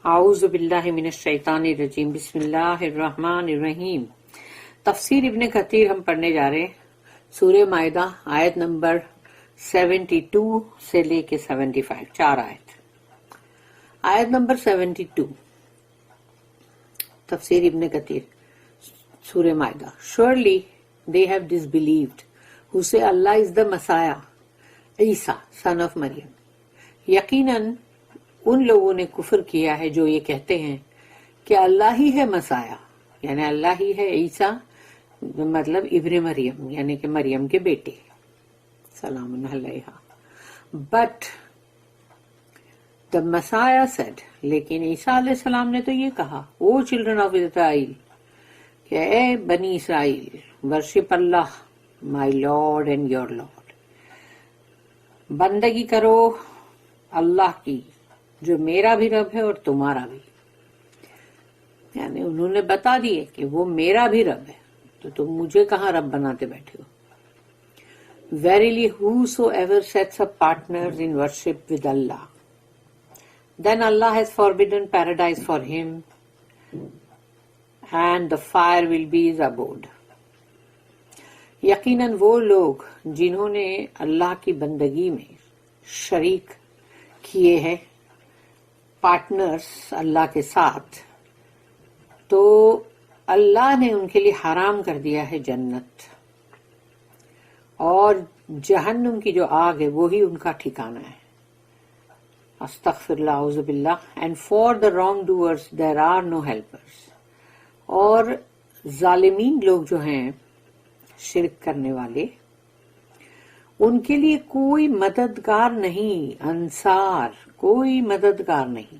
اعوذ باللہ من الشیطان الرجیم، بسم اللہ الرحمن الرحیم۔ تفسیر ابن کثیر ہم پڑھنے جا رہے ہیں سورہ مائدہ آیت نمبر 72 سے لے کے 75، 4 آیت۔ آیت نمبر 72، تفسیر ابن کثیر، سورہ مائدہ۔ Surely they have disbelieved who say Allah is the Messiah, Isa son of مریم۔ یقیناً ان لوگوں نے کفر کیا ہے جو یہ کہتے ہیں کہ اللہ ہی ہے مسیح، یعنی اللہ ہی ہے عیسیٰ، مطلب ابن مریم یعنی کہ مریم کے بیٹے، سلام علیہ۔ بٹ the Messiah said، لیکن عیسیٰ علیہ السلام نے تو یہ کہا، او چلڈرن آف اسرائیل، کہ اے بنی اسرائیل، worship Allah my lord and your lord, بندگی کرو اللہ کی جو میرا بھی رب ہے اور تمہارا بھی۔ یعنی انہوں نے بتا دیے کہ وہ میرا بھی رب ہے، تو تم مجھے کہاں رب بناتے بیٹھے ہو۔ Verily whosoever sets up partners in worship with Allah, then Allah has forbidden paradise for him, and the fire will be his abode۔ یقیناً وہ لوگ جنہوں نے اللہ کی بندگی میں شریک کیے ہیں، پارٹنرز اللہ کے ساتھ، تو اللہ نے ان کے لیے حرام کر دیا ہے جنت، اور جہنم کی جو آگ ہے وہی ان کا ٹھکانہ ہے۔ استغفر اللہ، اعوذ باللہ۔ And for the wrongdoers there are no helpers, اور ظالمین لوگ جو ہیں، شرک کرنے والے، ان کے لیے کوئی مددگار نہیں، انصار، کوئی مددگار نہیں۔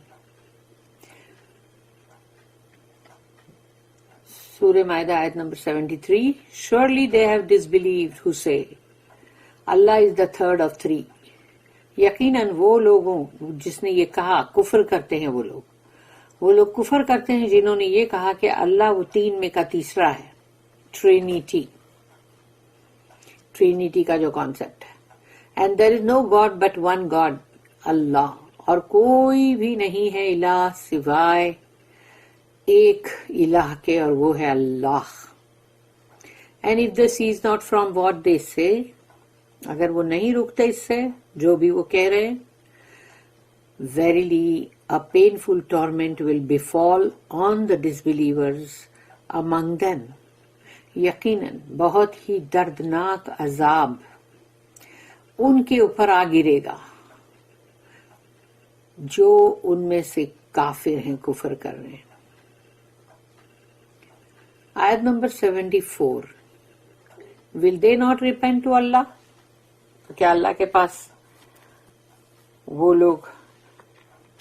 سورہ مائدہ آیت number 73۔ Surely they have disbelieved who say Allah is the third of three۔ یقیناً وہ لوگوں جس نے یہ کہا، کفر کرتے ہیں وہ لوگ کفر کرتے ہیں جنہوں نے یہ کہا کہ اللہ وہ تین میں کا تیسرا ہے، ٹرینیٹی کا جو کانسیپٹ ہے۔ And there is no God but one god, اللہ، اور کوئی بھی نہیں ہے الہ سوائے ایک الہ کے، اور وہ ہے اللہ۔ And if they cease not from what they say, اگر وہ نہیں رکتے اس سے جو بھی وہ کہہ رہے ہیں، verily a painful torment will befall on the disbelievers among them۔ یقیناً بہت ہی دردناک عذاب ان کے اوپر آ گرے گا جو ان میں سے کافر ہیں، کفر کر رہے ہیں۔ آیت number 74۔ Will they not repent to Allah؟ کیا اللہ کے پاس وہ لوگ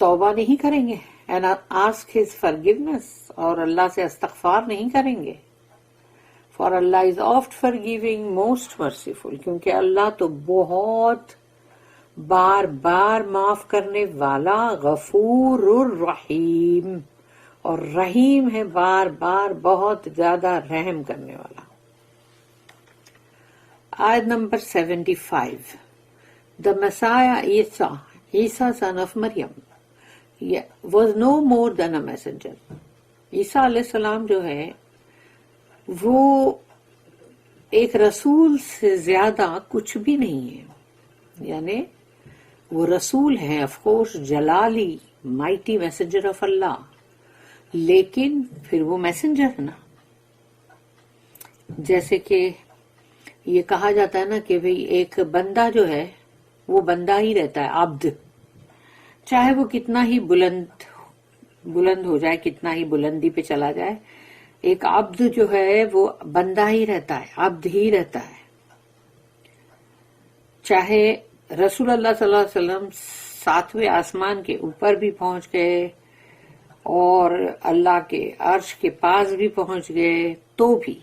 توبہ نہیں کریں گے؟ and ask his forgiveness، اور اللہ سے استغفار نہیں کریں گے؟ For Allah is oft forgiving, most merciful، کیونکہ اللہ تو بہت بار بار معاف کرنے والا، غفور الرحیم، اور رحیم ہے، بار بار بہت زیادہ رحم کرنے والا۔ آیت number 75۔ The Messiah Isa son of Maryam was no more than a messenger۔ عیسیٰ علیہ السلام جو ہے وہ ایک رسول سے زیادہ کچھ بھی نہیں ہے، یعنی وہ رسول ہے، آف کورس جلالی، مائٹی میسنجر آف اللہ، لیکن پھر وہ میسنجر ہے نا۔ جیسے کہ یہ کہا جاتا ہے نا کہ بھئی ایک بندہ جو ہے وہ بندہ ہی رہتا ہے، عبد، چاہے وہ کتنا ہی بلند ہو جائے، کتنا ہی بلندی پہ چلا جائے، ایک عبد جو ہے وہ بندہ ہی رہتا ہے، عبد ہی رہتا ہے۔ چاہے رسول اللہ صلی اللہ علیہ وسلم 7ویں آسمان کے اوپر بھی پہنچ گئے اور اللہ کے عرش کے پاس بھی پہنچ گئے، تو بھی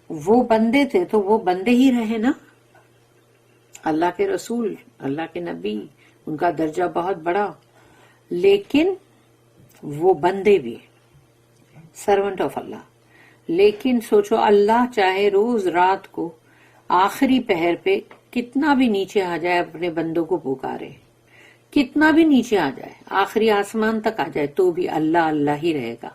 وہ بندے تھے، تو وہ بندے ہی رہے نا۔ اللہ کے رسول، اللہ کے نبی، ان کا درجہ بہت بڑا، لیکن وہ بندے بھی، سرونٹ آف اللہ۔ لیکن سوچو، اللہ چاہے روز رات کو آخری پہر پہ کتنا بھی نیچے آ جائے، اپنے بندوں کو پکارے، کتنا بھی نیچے آ جائے، آخری آسمان تک آ جائے، تو بھی اللہ اللہ ہی رہے گا.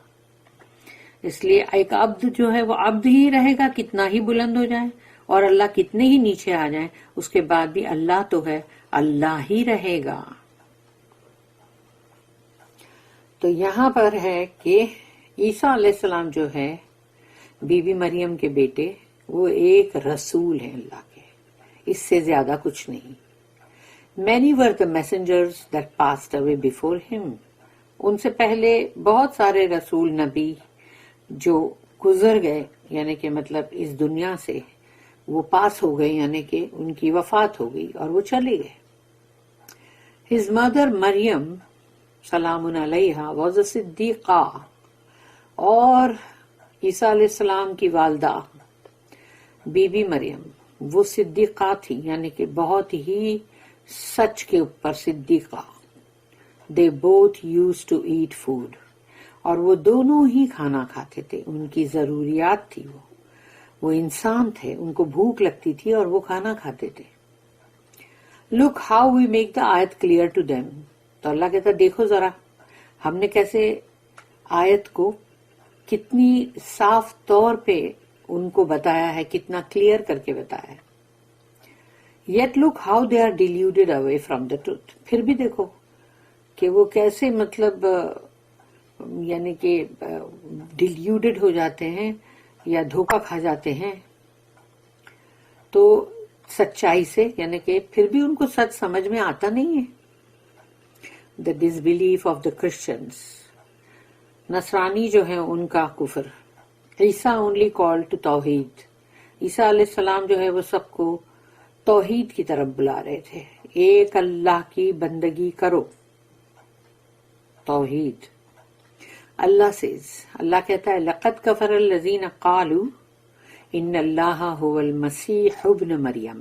اس لیے ایک عبد جو ہے وہ عبد ہی رہے گا، کتنا ہی بلند ہو جائے، اور اللہ کتنے ہی نیچے آ جائیں، اس کے بعد بھی اللہ تو ہے، اللہ ہی رہے گا. تو یہاں پر ہے کہ عیسیٰ علیہ السلام جو ہے بی بی مریم کے بیٹے، وہ ایک رسول ہیں اللہ کے، اس سے زیادہ کچھ نہیں. Many were the messengers that passed away before him. ان سے پہلے بہت سارے رسول نبی جو گزر گئے، یعنی کہ مطلب اس دنیا سے وہ پاس ہو گئے، یعنی کہ ان کی وفات ہو گئی اور وہ چلے گئے. His mother مریم سلام علیہا was a صدیقہ، اور عیسیٰ علیہ السلام کی والدہ بی بی مریم وہ صدیقہ تھی، یعنی کہ بہت ہی سچ کے اوپر صدیقہ. They both used to eat food. اور وہ دونوں ہی کھانا کھاتے تھے، ان کی ضروریات تھی. وہ انسان تھے، ان کو بھوک لگتی تھی اور وہ کھانا کھاتے تھے. Look how we make the ayat clear to them. تو اللہ کہتا دیکھو ذرا ہم نے کیسے آیت کو کتنی صاف طور پہ ان کو بتایا ہے، کتنا کلیئر کر کے بتایا ہے. Yet look how they are deluded away from the truth. پھر بھی دیکھو کہ وہ کیسے مطلب یعنی کہ ڈیلیوڈڈ ہو جاتے ہیں یا دھوکہ کھا جاتے ہیں تو سچائی سے، یعنی کہ پھر بھی ان کو سچ سمجھ میں آتا نہیں ہے. The disbelief of the Christians. نصرانی جو ہیں ان کا کفر. عیسیٰ only called to توحید. عیسیٰ علیہ السلام جو ہے وہ سب کو توحید کی طرف بلا رہے تھے، ایک اللہ کی بندگی کرو، توحید. اللہ says، اللہ کہتا ہے لَقَدْ كَفَرَ الَّذِينَ قَالُوا إِنَّ اللَّهَ هُوَ الْمَسِيحُ ابْنُ مَرْيَمَ.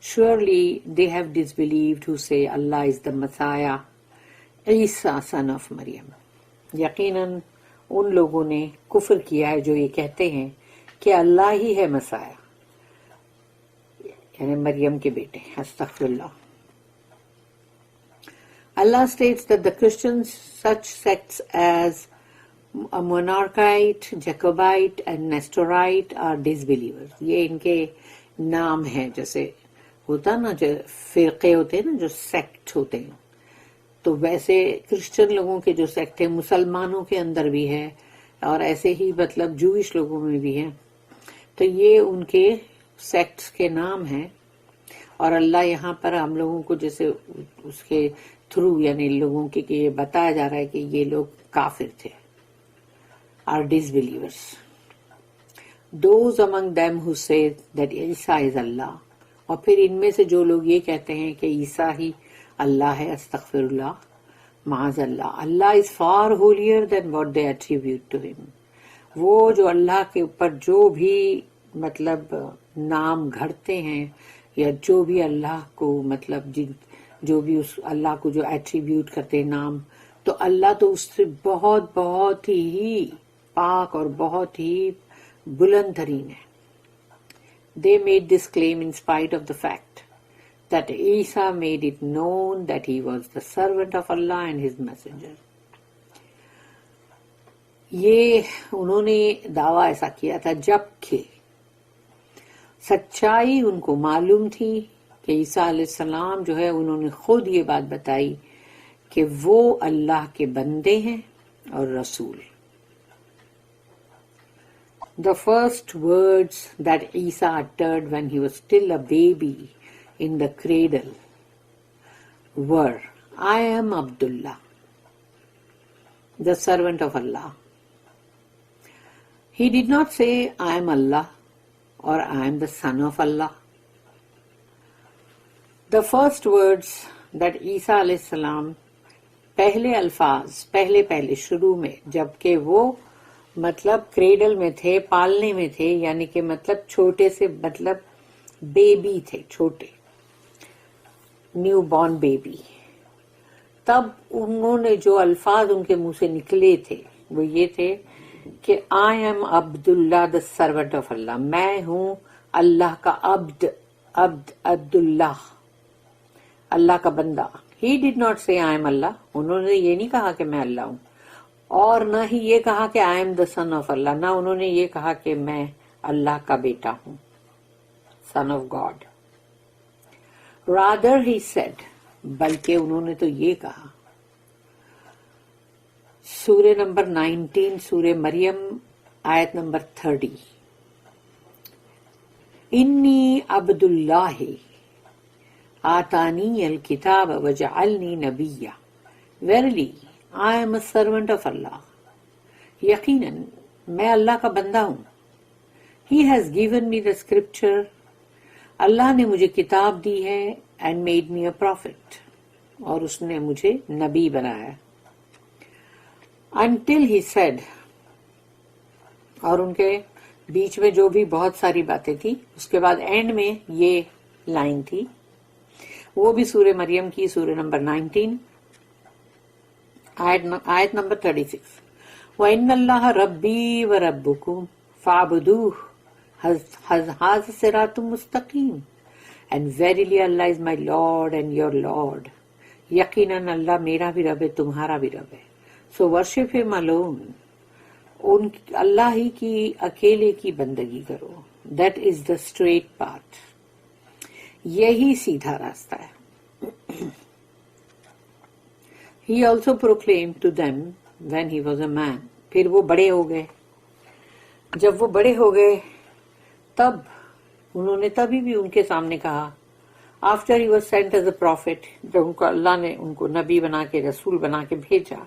Surely they have disbelieved who say Allah is the Messiah, Isa son of Maryam. یقیناً ان لوگوں نے کفر کیا ہے جو یہ کہتے ہیں کہ اللہ ہی ہے مسیح، یعنی مریم کے بیٹے. استغفر اللہ. Allah states that the Christians, such sects as Monarchite, Jacobite and Nestorite are disbelievers. یہ ان کے نام ہیں، جیسے ہوتا نا جو فرقے ہوتے ہیں نا، جو سیکٹ ہوتے ہیں، تو ویسے کرسچن لوگوں کے جو سیکٹ ہیں مسلمانوں کے اندر بھی ہے، اور ایسے ہی مطلب جوئش لوگوں میں بھی ہیں. تو یہ ان کے سیکٹس کے نام ہیں، اور اللہ یہاں پر ہم لوگوں کو جیسے اس کے تھرو یعنی لوگوں کے کہ یہ بتایا جا رہا ہے کہ یہ لوگ کافر تھے، are disbelievers. Those among them who say that Isa is Allah. اور پھر ان میں سے جو لوگ یہ کہتے ہیں کہ عیسیٰ ہی اللہ ہے، استغفر اللہ، معاذ اللہ. اللہ is far holier than what they attribute to him. وہ جو اللہ کے اوپر جو بھی مطلب نام گھڑتے ہیں یا جو بھی اللہ کو مطلب جو بھی اس اللہ کو جو ایٹریبیوٹ کرتے ہیں نام، تو اللہ تو اس سے بہت بہت ہی پاک اور بہت ہی بلند ترین ہے. They made this claim in spite of the fact that Isa made it known that he was the servant of Allah and his messenger. یہ انہوں نے دعویٰ ایسا کیا تھا جبکہ سچائی ان کو معلوم تھی کہ عیسیٰ علیہ السلام جو ہے انہوں نے خود یہ بات بتائی کہ وہ اللہ کے بندے ہیں اور رسول. The first words that Isa uttered when he was still a baby in the cradle were, I am Abdullah, the servant of Allah. He did not say, I am Allah or I am the son of Allah. The first words that Isa علیہ السلام پہلے الفاظ پہلے شروع میں جبکہ وہ مطلب کریڈل میں تھے، پالنے میں تھے، یعنی کہ مطلب چھوٹے سے مطلب بیبی تھے، چھوٹے نیو بورن بیبی، تب انہوں نے جو الفاظ ان کے منہ سے نکلے تھے وہ یہ تھے کہ I am Abdullah the servant of Allah, میں ہوں اللہ کا عبد، عبد اللہ، اللہ کا بندہ. He did not say I am Allah. انہوں نے یہ نہیں کہا کہ میں اللہ ہوں، اور نہ ہی یہ کہا کہ I am the son of Allah. نہ انہوں نے یہ کہا کہ میں اللہ کا بیٹا ہوں، son of God. Rather he said, بلکہ انہوں نے تو یہ کہا. سورہ نمبر 19 سورہ مریم آیت نمبر 30. انی عبد اللہ آتانی الکتاب وجعلنی نبیا. Verily, I am a servant of Allah. یقیناً میں اللہ کا بندہ ہوں. He has given me the scripture. اللہ نے مجھے کتاب دی ہے and made me a prophet. اور اس نے مجھے نبی بنایا. Until he said, اور ان کے بیچ میں جو بھی بہت ساری باتیں تھی، اس کے بعد اینڈ میں یہ لائن تھی، وہ بھی سورہ مریم کی سورہ نمبر 19 آیت نمبر 36. وَإِنَّ اللَّهَ رَبِّي وَرَبُّكُمْ فَاعْبُدُوهُ هَذَا صِرَاطٌ مُسْتَقِيمٌ. And verily Allah is my Lord and your Lord. یقیناً اللہ میرا بھی رب ہے، تمہارا بھی رب ہے. So worship him alone. اللہ ہی کی اکیلے کی بندگی کرو. That is the straight path. یہی سیدھا راستہ ہے. He also proclaimed to them when he was a man. پھر وہ بڑے ہو گئے. جب وہ بڑے ہو گئے تب انہوں نے تبھی بھی ان کے سامنے کہا. After he was sent as a prophet, جب ان کو اللہ نے ان کو نبی بنا کے رسول بنا کے بھیجا،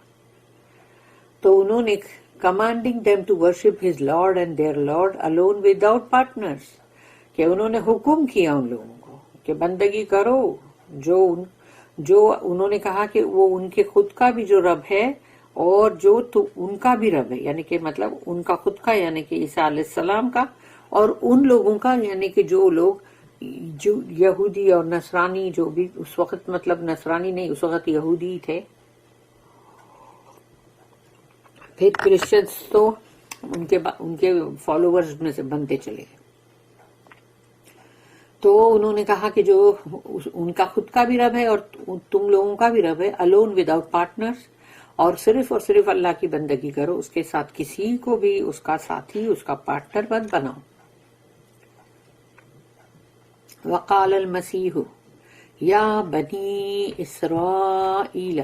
تو انہوں نے commanding them to worship his Lord and their Lord alone without partners، کہ انہوں نے حکم کیا ان لوگوں کو کہ بندگی کرو جو انہوں نے کہا کہ وہ ان کے خود کا بھی جو رب ہے اور جو تو ان کا بھی رب ہے، یعنی کہ مطلب ان کا خود کا یعنی کہ عیسیٰ علیہ السلام کا، اور ان لوگوں کا یعنی کہ جو لوگ جو یہودی اور نصرانی جو بھی اس وقت مطلب نصرانی نہیں اس وقت یہودی تھے، پھر کرسچنس تو ان کے فالوورز میں سے بنتے چلے گئے. تو انہوں نے کہا کہ جو ان کا خود کا بھی رب ہے اور تم لوگوں کا بھی رب ہے، alone without partners، اور صرف اللہ کی بندگی کرو، اس کے ساتھ کسی کو بھی اس کا ساتھی اس کا پارٹنر مت بناؤ. وقال المسیح یا بنی اسرائیل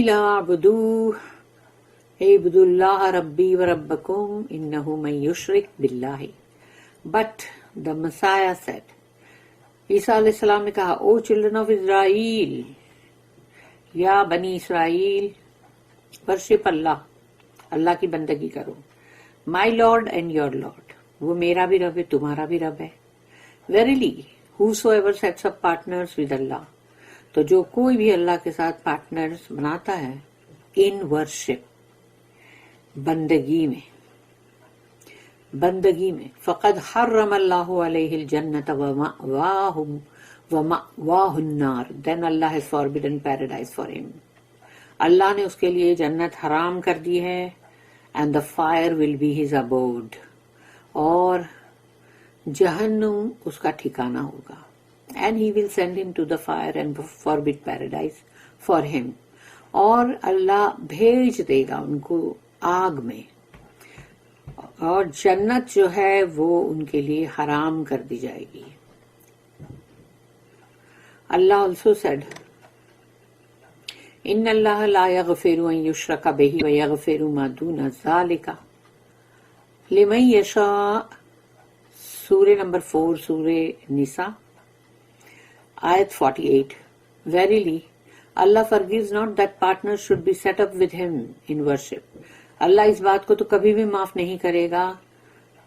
اعبدوا اللہ ربی وربکم انہ من یشرک باللہ. But the Messiah said, عیسیٰ علیہ السلام نے کہا، او چلڈرن آف اسرائیل، یا بنی اسرائیل، ورشپ اللہ کی بندگی کرو. مائی لارڈ اینڈ یور لارڈ، وہ میرا بھی رب ہے تمہارا بھی رب ہے. Verily, whosoever sets up partners with Allah، تو جو کوئی بھی اللہ کے ساتھ پارٹنرز بناتا ہے، in worship، بندگی میں فقد حرم اللہ علیہ الجنت ومأواہ النار، then Allah has forbidden paradise for him. اللہ نے اس کے لیے جنت حرام کر دی ہے and the fire will be his abode، اور جہنم اس کا ٹھکانہ ہوگا. And he will send him to the fire and forbid paradise for him، اور اللہ بھیج دے گا ان کو آگ میں، اور جنت جو ہے وہ ان کے لیے حرام کر دی جائے گی. اللہ also said، ان اللہ لا یغفر ان یشرک بہ ویغفر ما دون ذلک لمن یشاء. سورہ نمبر 4 سورہ نساء آیت 48. Verily, Allah forgives not that partners should be set up with him in worship. اللہ اس بات کو تو کبھی بھی معاف نہیں کرے گا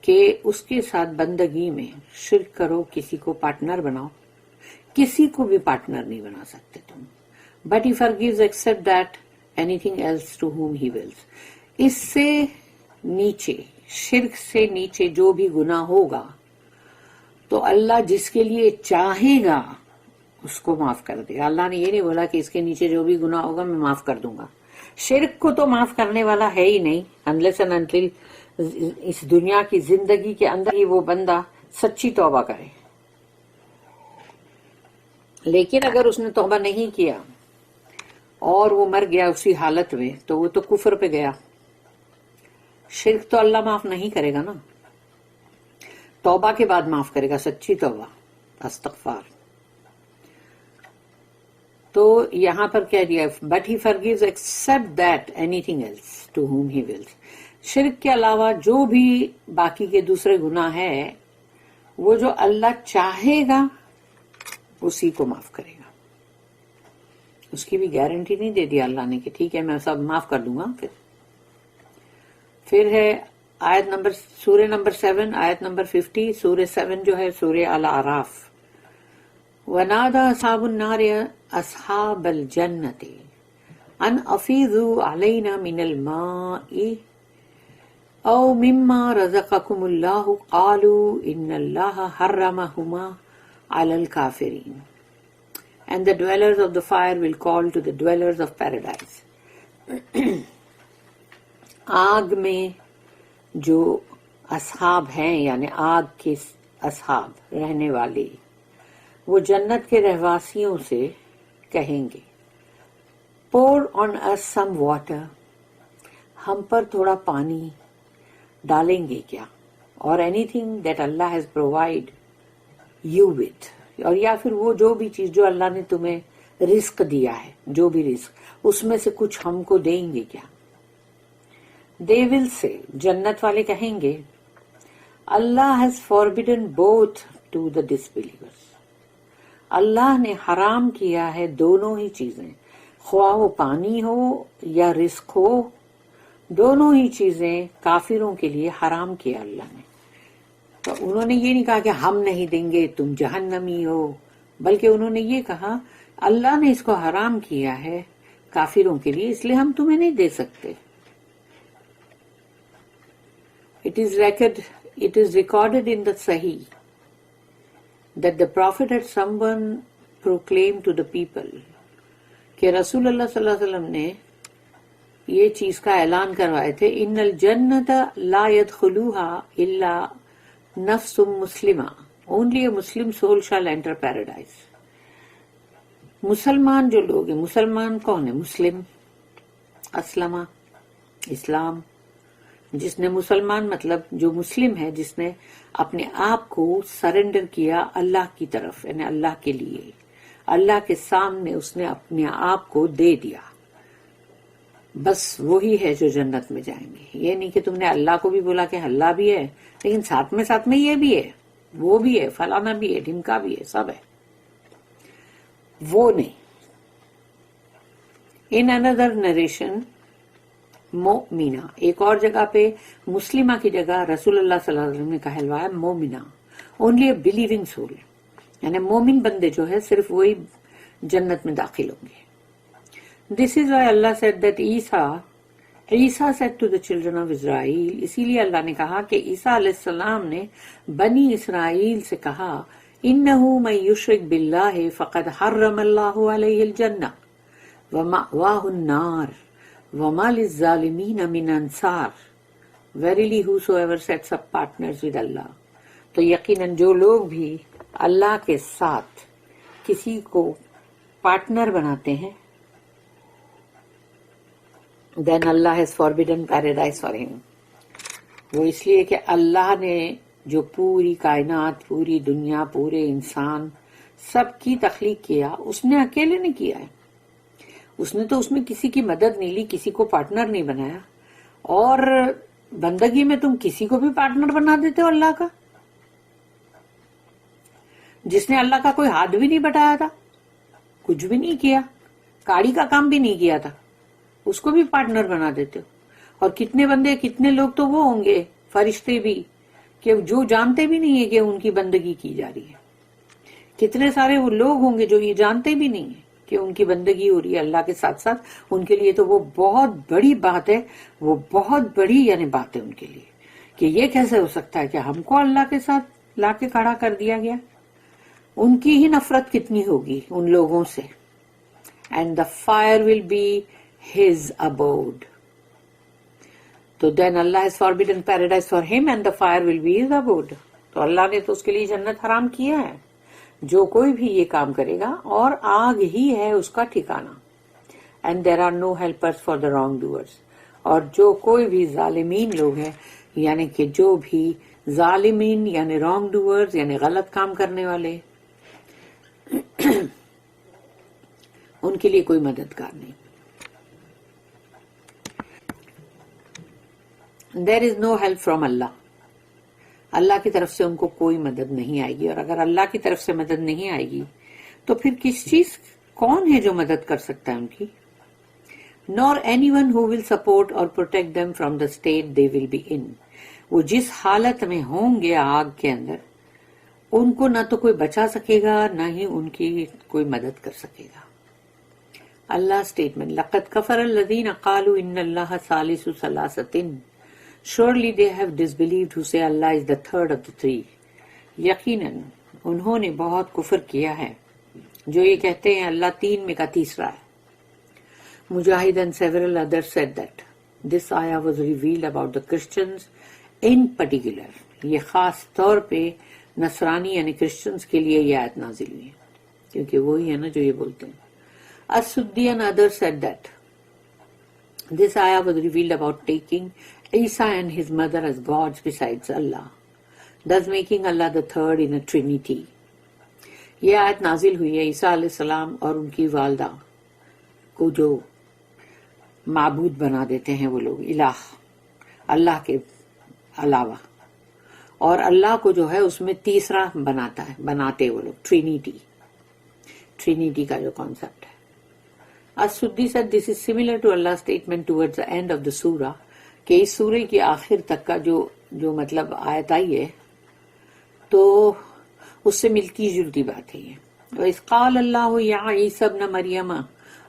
کہ اس کے ساتھ بندگی میں شرک کرو، کسی کو پارٹنر بناؤ. کسی کو بھی پارٹنر نہیں بنا سکتے تم. But he forgives except that anything else to whom he wills. اس سے نیچے، شرک سے نیچے جو بھی گناہ ہوگا تو اللہ جس کے لیے چاہے گا اس کو معاف کر دے. اللہ نے یہ نہیں بولا کہ اس کے نیچے جو بھی گناہ ہوگا میں معاف کر دوں گا. شرک کو تو معاف کرنے والا ہے ہی نہیں unless and until اس دنیا کی زندگی کے اندر ہی وہ بندہ سچی توبہ کرے. لیکن اگر اس نے توبہ نہیں کیا اور وہ مر گیا اسی حالت میں تو وہ تو کفر پہ گیا. شرک تو اللہ معاف نہیں کرے گا نا، توبہ کے بعد معاف کرے گا، سچی توبہ، استغفار. تو یہاں پر کہہ دیا but he forgives except that anything else to whom he wills. شرک کے علاوہ جو بھی باقی کے دوسرے گناہ ہے وہ جو اللہ چاہے گا اسی کو معاف کرے گا. اس کی بھی گارنٹی نہیں دے دیا اللہ نے کہ ٹھیک ہے میں سب معاف کر دوں گا. پھر ہے آیت نمبر سورہ نمبر 7 آیت نمبر 50. سورہ 7 جو ہے سورہ الاعراف. وَنَادَى أَصْحَابُ النَّارِ أَصْحَابَ الْجَنَّةِ أَنْ أَفِيضُوا عَلَيْنَا مِنَ الْمَاءِ أَوْ مِمَّا رَزَقَكُمُ اللَّهُ قَالُوا إِنَّ اللَّهَ حَرَّمَهُمَا عَلَى الْكَافِرِينَ. And the dwellers of the fire will call to the dwellers of paradise. آگ میں جو اصحاب ہیں یعنی آگ کے اصحاب رہنے والے وہ جنت کے رہواسیوں سے کہیں گے pour on us some water. ہم پر تھوڑا پانی ڈالیں گے کیا؟ اور anything that Allah has provided you with. اور یا پھر وہ جو بھی چیز جو اللہ نے تمہیں رزق دیا ہے، جو بھی رزق اس میں سے کچھ ہم کو دیں گے کیا؟ They will say, جنت والے کہیں گے Allah has forbidden both to the disbelievers. اللہ نے حرام کیا ہے دونوں ہی چیزیں، خواہ وہ پانی ہو یا رزق ہو، دونوں ہی چیزیں کافروں کے لیے حرام کیا اللہ نے. تو انہوں نے یہ نہیں کہا کہ ہم نہیں دیں گے تم جہنمی ہو، بلکہ انہوں نے یہ کہا اللہ نے اس کو حرام کیا ہے کافروں کے لیے اس لیے ہم تمہیں نہیں دے سکتے. It is recorded in the Sahih that the Prophet had someone proclaimed to the people کہ رسول اللہ صلی اللہ علیہ وسلم نے یہ چیز کا اعلان کروائے تھے ان الجنت لا يدخلوها الا نفس مسلمہ. Only a Muslim soul shall enter paradise. مسلمان جو لوگ ہیں، مسلمان کون ہے؟ مسلم، اسلمہ، اسلام. جس نے مسلمان مطلب جو مسلم ہے جس نے اپنے آپ کو سرنڈر کیا اللہ کی طرف یعنی اللہ کے لیے، اللہ کے سامنے اس نے اپنے آپ کو دے دیا، بس وہی ہے جو جنت میں جائیں گے. یہ نہیں کہ تم نے اللہ کو بھی بولا کہ اللہ بھی ہے لیکن ساتھ میں یہ بھی ہے وہ بھی ہے فلانا بھی ہے ڈھمکا بھی ہے سب ہے، وہ نہیں. ان اندر نریشن مومنہ، ایک اور جگہ پہ مسلمہ کی جگہ رسول اللہ صلی اللہ علیہ وسلم نے کہلوایا مومنہ، اونلی اے بلیونگ سول، یعنی مومن بندے جو ہے صرف وہی جنت میں داخل ہوں گے. This is why Allah said that Isa said to the children of Israel, اسی لیے اللہ نے کہا کہ عیسیٰ علیہ السلام نے بنی اسرائیل سے کہا انہ من یشرک باللہ فقد حرم اللہ علیہ الجنہ ومأواہ النار وَمَا لِلظَّالِمِينَ مِنْ أَنصَارٍ. Verily whosoever sets up partners with Allah. تو یقیناً جو لوگ بھی اللہ کے ساتھ کسی کو پارٹنر بناتے ہیں then Allah has forbidden paradise for him. وہ اس لیے کہ اللہ نے جو پوری کائنات، پوری دنیا، پورے انسان سب کی تخلیق کیا اس نے اکیلے نے کیا ہے. اس نے تو اس میں کسی کی مدد نہیں لی، کسی کو پارٹنر نہیں بنایا. اور بندگی میں تم کسی کو بھی پارٹنر بنا دیتے ہو اللہ کا، جس نے اللہ کا کوئی ہاتھ بھی نہیں بٹایا تھا، کچھ بھی نہیں کیا، کاڑی کا کام بھی نہیں کیا تھا، اس کو بھی پارٹنر بنا دیتے ہو. اور کتنے بندے کتنے لوگ تو وہ ہوں گے فرشتے بھی کہ جو جانتے بھی نہیں ہے کہ ان کی بندگی کی جا رہی ہے. کتنے سارے وہ لوگ ہوں گے جو یہ جانتے بھی نہیں ہیں کہ ان کی بندگی ہو رہی ہے اللہ کے ساتھ ساتھ. ان کے لیے تو وہ بہت بڑی بات ہے، وہ بہت بڑی یعنی بات ہے ان کے لیے کہ یہ کیسے ہو سکتا ہے کہ ہم کو اللہ کے ساتھ لا کے کھڑا کر دیا گیا. ان کی ہی نفرت کتنی ہوگی ان لوگوں سے. And the fire will be his abode. تو then Allah has forbidden paradise for him and the fire will be his abode. تو اللہ نے تو اس کے لیے جنت حرام کیا ہے. جو کوئی بھی یہ کام کرے گا اور آگ ہی ہے اس کا ٹھکانہ. And there are no helpers for the wrongdoers. اور جو کوئی بھی ظالمین لوگ ہیں، یعنی کہ جو بھی ظالمین یعنی رانگ ڈوئرز یعنی غلط کام کرنے والے، ان کے لیے کوئی مددگار نہیں. دیر از نو ہیلپ فرام اللہ. اللہ کی طرف سے ان کو کوئی مدد نہیں آئے گی. اور اگر اللہ کی طرف سے مدد نہیں آئے گی تو پھر کس چیز کون ہے جو مدد کر سکتا ہے ان کی؟ nor anyone who will support or protect them from the state they will be in. وہ جس حالت میں ہوں گے آگ کے اندر، ان کو نہ تو کوئی بچا سکے گا نہ ہی ان کی کوئی مدد کر سکے گا. اللہ اسٹیٹمنٹ لقد کفر الذین قالوا ان اللہ ثالث ثلاثۃ. Surely they have disbelieved who say Allah is the third of the three. یقیناً انہوں نے بہت کفر کیا ہے جو یہ کہتے ہیں اللہ تین میں کا تیسرا ہے. Mujahid and several others said that this ayah was revealed about the Christians in particular. یہ خاص طور پہ نصرانی یعنی کرسچنز کے لیے یہ آیت نازل ہوئی ہے کیونکہ وہی ہے نا جو یہ بولتے ہیں. As-Suddi and others said that this ayah was revealed about taking Isa and his mother as gods besides Allah, thus making Allah the third in a trinity. یہ آیت نازل ہوئی ہے عیسیٰ علیہ السلام اور ان کی والدہ کو جو معبود بنا دیتے ہیں وہ لوگ، الہ اللہ کے علاوہ، اور اللہ کو جو ہے اس میں تیسرا بناتے وہ لوگ، ٹرینیٹی کا جو کانسیپٹ ہے. As-Suddi said this is similar to Allah's statement towards the end of the surah کہ اس سورہ کی آخر تک کا جو مطلب آیت آئی ہے تو اس سے ملتی جلتی بات ہے یہ. وَإِذْ قَالَ اللَّهُ يَا عِيسَى ابْنَ مَرْيَمَ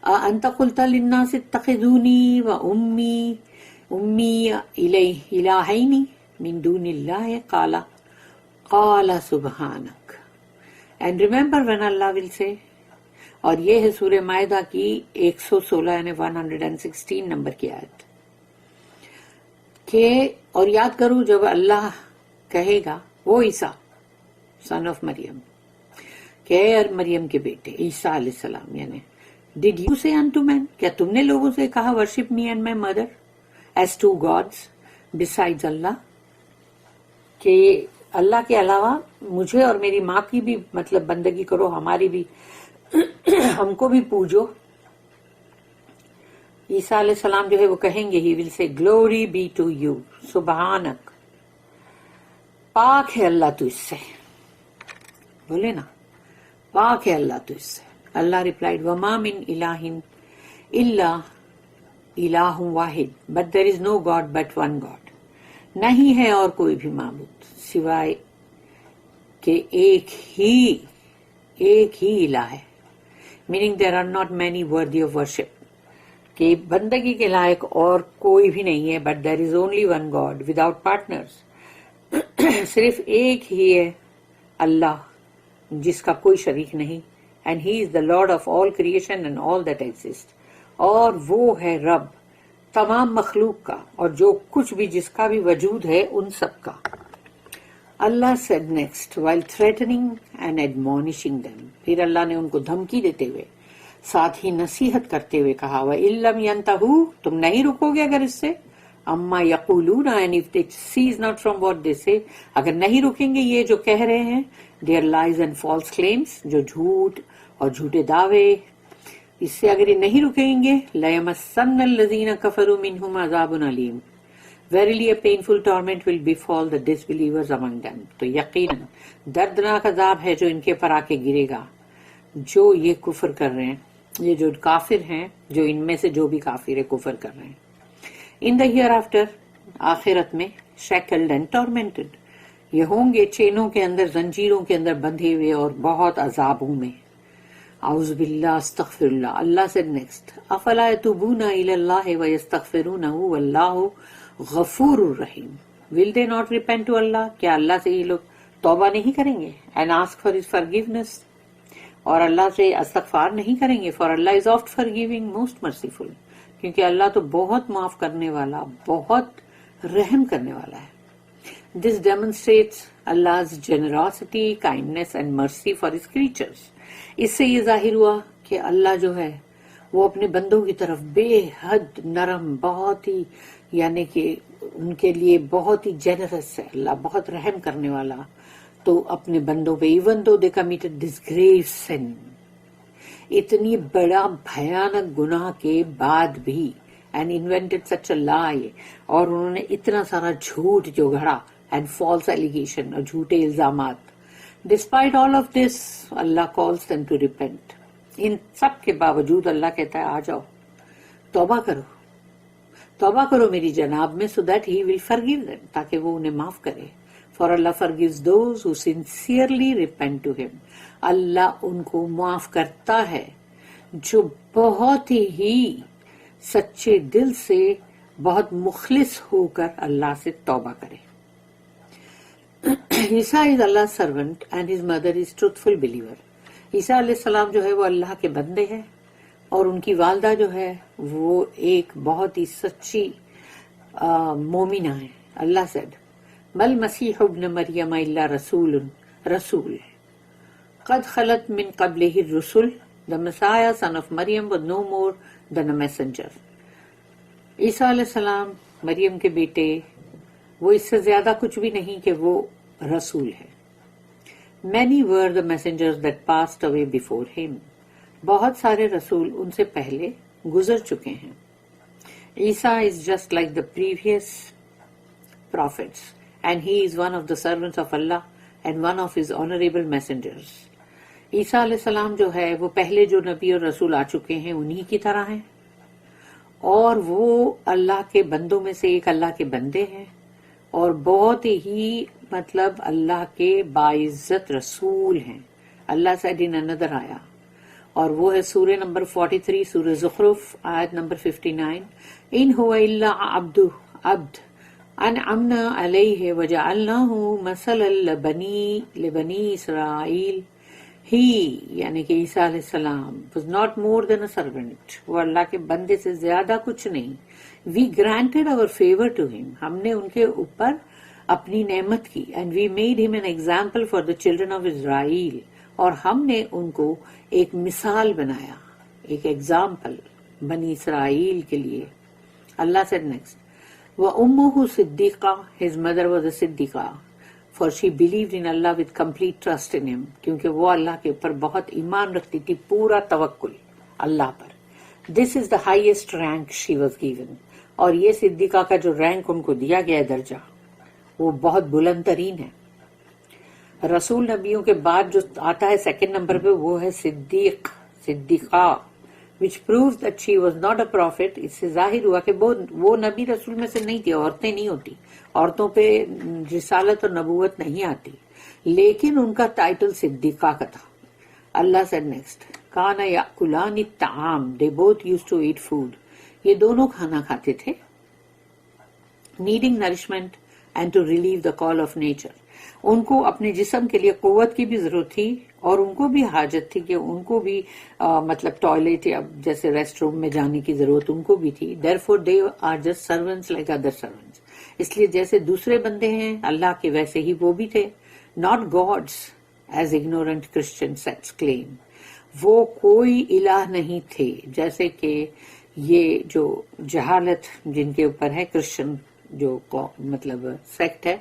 أَأَنْتَ قُلْتَ لِلنَّاسِ اتَّخِذُونِي وَأُمِّيَ إِلَٰهَيْنِ مِن دُونِ اللَّهِ قَالَ سُبْحَانَكَ. And remember when Allah will say، اور یہ ہے سورہ مائدہ کی 116 یعنی 116 نمبر کی آیت کہ اور یاد کرو جب اللہ کہے گا وہ عیسیٰ سن آف مریم کہ اے مریم کے بیٹے عیسیٰ علیہ السلام یعنی did you say unto men، کیا تم نے لوگوں سے کہا worship me and my mother as two gods besides Allah, کہ اللہ کے علاوہ مجھے اور میری ماں کی بھی مطلب بندگی کرو، ہماری بھی ہم کو بھی پوجو. عیسیٰ علیہ السلام جو ہے وہ کہیں گے ہی ول سے گلوری بی ٹو یو سبحانک، پاک ہے اللہ تو اس سے، بولے نا پاک ہے اللہ تو اس سے. اللہ ریپلائڈ وما من الہ الا الہ واحد but there is no God but one God. نہیں ہے اور کوئی بھی معبود سوائے کہ ایک ہی الہ ہے. Meaning there are not many worthy of worship, کہ بندگی کے لائق اور کوئی بھی نہیں ہے. But there is only one god without partners, صرف ایک ہی ہے اللہ جس کا کوئی شریک نہیں. And he is the lord of all creation and all that exist, اور وہ ہے رب تمام مخلوق کا اور جو کچھ بھی جس کا بھی وجود ہے ان سب کا. اللہ said next while threatening and admonishing them، پھر اللہ نے ان کو دھمکی دیتے ہوئے ساتھ ہی نصیحت کرتے ہوئے کہا وَإِن لَّمْ يَنْتَهُوا، تم نہیں رکو گے اگر اس سے، اما یقولون and if they cease not from what they say، اگر نہیں رکیں گے یہ جو کہہ رہے ہیں their lies and false claims، جو جھوٹ اور جھوٹے دعوے، اس سے اگر یہ نہیں رکیں گے لَيَمَسَّنَّ الَّذِينَ كَفَرُوا مِنْهُمْ عَذَابٌ أَلِيمٌ، verily a painful torment will befall the disbelievers among them. تو یقیناً دردناک عذاب ہے جو ان کے پر آ کے گرے گا جو یہ کفر کر رہے ہیں، یہ جو کافر ہیں، جو ان میں سے جو بھی کافر ہے کفر کر رہے ہیں. ان دا ہیئر آفٹر، آخرت میں شیکلڈ اینڈ ٹورمنٹڈ، یہ ہوں گے چینوں کے اندر، زنجیروں کے اندر بندھے ہوئے اور بہت عذابوں میں. اعوذ باللہ استغفر اللہ. اللہ سے نیکسٹ افلا یتوبون الی اللہ ویستغفرونہ واللہ غفور الرحیم. Will they not repent to Allah, کیا اللہ سے یہ لوگ توبہ نہیں کریں گے and ask for his forgiveness, اور اللہ سے استغفار نہیں کریں گے؟ For Allah is oft forgiving most merciful, کیونکہ اللہ تو بہت معاف کرنے والا، بہت رحم کرنے والا ہے. This demonstrates Allah's generosity, kindness and mercy for his creatures. اس سے یہ ظاہر ہوا کہ اللہ جو ہے وہ اپنے بندوں کی طرف بے حد نرم، بہت ہی یعنی کہ ان کے لیے بہت ہی جنرس ہے، اللہ بہت رحم کرنے والا. تو اپنے بندوں پہ ایون دو دے کمیٹڈ دس گریو سن، اتنی بڑا بھیانک گناہ کے بعد بھی، اینڈ انوینٹڈ سچ اے لائی، اور انہوں نے اتنا سارا جھوٹ جو گھڑا، اینڈ فالس ایلیگیشن اور جھوٹے الزامات. Despite all of this Allah calls them to repent. ان سب کے باوجود اللہ کہتا ہے آ جاؤ، توبہ کرو، توبہ کرو میری جناب میں، so that he will forgive them، تاکہ وہ انہیں معاف کرے. For Allah forgives those who sincerely repent to him. اللہ ان کو معاف کرتا ہے جو بہت ہی سچے دل سے، بہت مخلص ہو کر اللہ سے توبہ کرے. عیسیٰ is Allah's servant and his mother is truthful believer. عیسیٰ علیہ السلام جو ہے وہ اللہ کے بندے ہیں، اور ان کی والدہ جو ہے وہ ایک بہت ہی سچی مومنہ ہے. اللہ said مل مسیح ابن مریم الا رسول قد خلت من قبلہ الرسل. The Messiah, son of Maryam, was no more than a messenger. عیسیٰ علیہ السلام مریم کے بیٹے، وہ اس سے زیادہ کچھ بھی نہیں کہ وہ رسول ہے. Many were the messengers that passed away before him. بہت سارے رسول ان سے پہلے گزر چکے ہیں. عیسیٰ is just like the previous prophets, and he is one of the servants of Allah and one of his honorable messengers. عیسیٰ علیہ السلام جو ہے وہ پہلے جو نبی اور رسول آ چکے ہیں انہی کی طرح ہیں، اور وہ اللہ کے بندوں میں سے ایک اللہ کے بندے ہیں، اور بہت ہی مطلب اللہ کے باعزت رسول ہیں. اللہ said in another آیا، اور وہ ہے سورہ نمبر 43 سورہ زخرف آیت نمبر 59. ان هو الا عبد انعمنا علیہ وجعلناہ مثلا لبنی اسرائیل. ہی یعنی کہ عیسیٰ علیہ السلام was not more than a servant. وہ اللہ کے بندے سے زیادہ کچھ نہیں. We granted our favor to him. ہم نے ان کے اوپر اپنی نعمت کی. And we made him an example for the children of Israel. اور ہم نے ان کو ایک مثال بنایا، ایک ایگزامپل بنی اسرائیل کے لیے. اللہ said next وَأُمُّهُ صِدِّقَةٌ. His mother was a Siddiqa. For she believed in Allah with complete trust in him. کیونکہ وہ اللہ کے اوپر بہت ایمان رکھتی تھی، پورا توکل اللہ پر. This is the highest rank she was given. اور یہ صدیقہ کا جو رینک ان کو دیا گیا ہے، درجہ، وہ بہت بلند ترین ہے. رسول نبیوں کے بعد جو آتا ہے سیکنڈ نمبر پہ وہ ہے صدیقہ، which proves that she was not a prophet. اس سے ظاہر ہوا کہ وہ نبی رسول میں سے نہیں تھی. عورتیں نہیں ہوتی، عورتوں پہ رسالت اور نبوت نہیں آتی، لیکن ان کا ٹائٹل صدیقہ کا تھا. اللہ said next کانا یاکلان الطعام. They both used to eat food. یہ دونوں کھانا کھاتے تھے. needing nourishment and to relieve the call of nature. ان کو اپنے جسم کے لیے قوت کی بھی ضرورت تھی، اور ان کو بھی حاجت تھی کہ ان کو بھی مطلب ٹوائلٹ یا جیسے ریسٹ روم میں جانے کی ضرورت ان کو بھی تھی. therefore they are just servants like other servants. اس لیے جیسے دوسرے بندے ہیں اللہ کے ویسے ہی وہ بھی تھے. not gods as ignorant Christian sects claim. وہ کوئی الہ نہیں تھے جیسے کہ یہ جو جہالت جن کے اوپر ہے کرسچن جو مطلب سیکٹ ہے،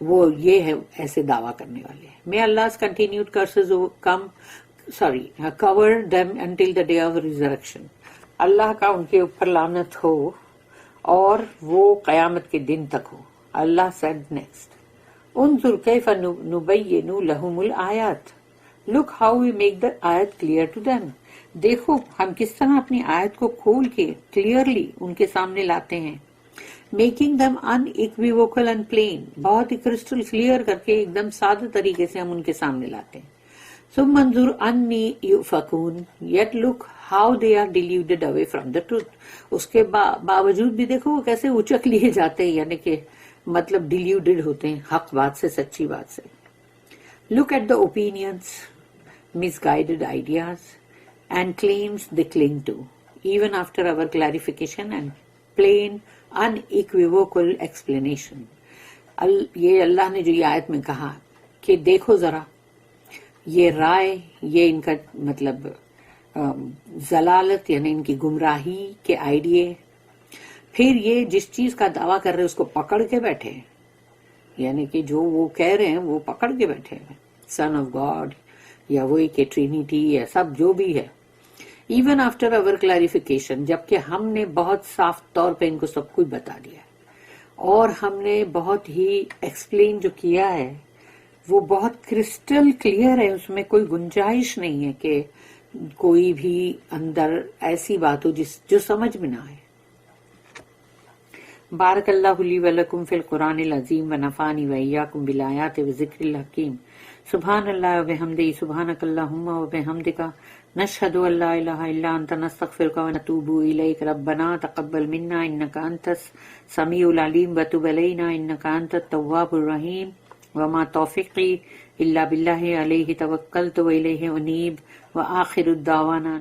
وہ یہ ہے ایسے دعویٰ کرنے والے. May Allah's continued curses cover them until the day of resurrection. اللہ کا ان کے اوپر لعنت ہو اور وہ قیامت کے دن تک ہو. اللہ said next انظر کیف نبین لہم الآیات. Look how we make the آیت clear to them. دیکھو ہم کس طرح اپنی آیت کو کھول کے کلیئرلی ان کے سامنے لاتے ہیں. Making them unequivocal and plain. بہت ہی کرسٹل کلیئر کر کے ایک دم سادہ طریقے سے ہم ان کے سامنے لاتے ہیں. ثم انظر انی یؤفکون. yet look how they are deluded away from the truth. اس کے باوجود بھی دیکھو وہ کیسے اچک لیے جاتے ہیں، یعنی کہ مطلب ڈیلیوڈڈ ہوتے ہیں حق بات سے، سچی بات سے. look at the opinions, misguided ideas and claims they cling to, even after our clarification and plain unequivocal explanation. یہ اللہ نے جو یہ آیت میں کہا کہ دیکھو ذرا یہ رائے، یہ ان کا مطلب ضلالت یعنی ان کی گمراہی کے آئیڈیے، پھر یہ جس چیز کا دعویٰ کر رہے اس کو پکڑ کے بیٹھے ہیں، یعنی کہ جو وہ کہہ رہے ہیں وہ پکڑ کے بیٹھے ہیں، سن آف گاڈ یا وہی کہ ٹرینیٹی یا سب جو بھی ہے، ایون آفٹر اوور کلیریفیکیشن، جبکہ ہم نے بہت صاف طور پہ ان کو سب کچھ بتا دیا ہے اور ہم نے بہت ہی ایکسپلین جو کیا ہے وہ بہت کرسٹل کلیئر ہے، اس میں کوئی گنجائش نہیں ہے کہ کوئی بھی اندر ایسی بات ہو جو سمجھ میں نہ آئے۔ بارک اللہ لی ولکم فی القرآن العظیم ونفعنی وإیاکم بالآیات وذکر الحکیم۔ سبحان اللہ وبحمدہ، سبحانک اللہم وبحمدک، نشہد ان لا الہ الا انت، نستغفرک ونتوب الیک، ربنا تقبل منا انک انت السمیع العلیم وتب علینا انک انت التواب الرحیم، وما توفیقی الا باللہ علیہ توکلت والیہ انیب، وآخر الدعوانا